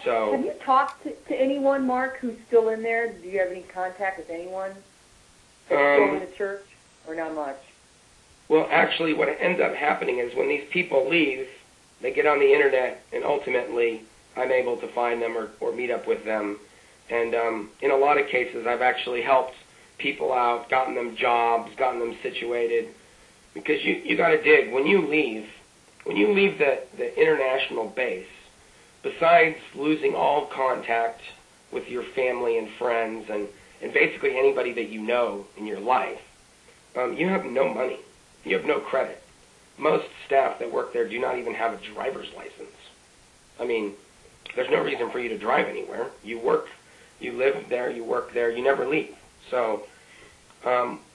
So, have you talked to anyone, Mark, who's still in there? Do you have any contact with anyone that's still in the church, or not much? Well, actually, what ends up happening is when these people leave, they get on the internet, and ultimately, I'm able to find them or meet up with them. And in a lot of cases, I've actually helped people out, gotten them jobs, gotten them situated. Because you got to dig. When you leave the international base, besides losing all contact with your family and friends and basically anybody that you know in your life, you have no money. You have no credit. Most staff that work there do not even have a driver's license. I mean, there's no reason for you to drive anywhere. You work, you live there, you work there, you never leave. So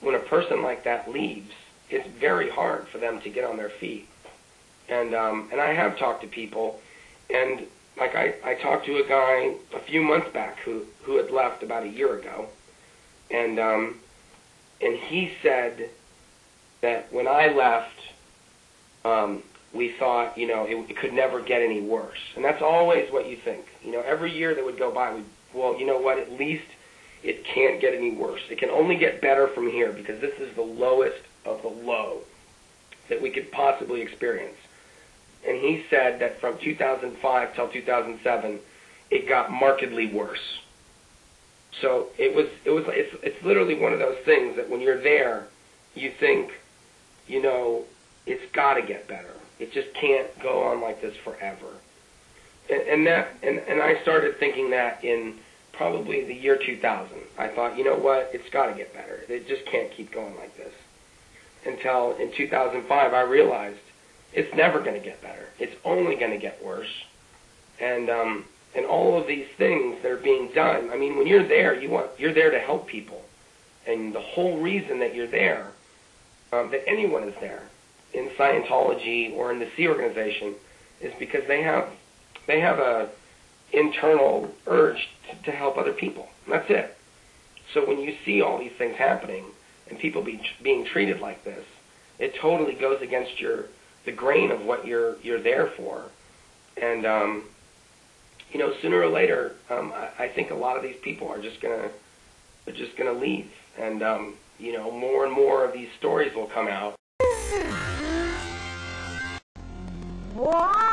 when a person like that leaves, it's very hard for them to get on their feet. And I have talked to people, and like I talked to a guy a few months back who had left about a year ago, and he said that when I left, we thought, it could never get any worse. And that's always what you think. Every year that would go by, well, you know what, at least it can't get any worse. It can only get better from here because this is the lowest of the low that we could possibly experience. And he said that from 2005 till 2007, it got markedly worse. So it's literally one of those things that when you're there, you think, it's got to get better. It just can't go on like this forever. And I started thinking that in probably the year 2000. I thought, you know what, it's got to get better. It just can't keep going like this. Until in 2005, I realized it's never going to get better. It's only going to get worse. And all of these things that are being done, I mean, when you're there, you're there to help people. And the whole reason that you're there, that anyone is there in Scientology or in the Sea Organization, is because they have a internal urge to help other people. That's it. So when you see all these things happening and people being treated like this, it totally goes against the grain of what you're there for. And sooner or later, I think a lot of these people are just gonna leave, and more and more of these stories will come out. What?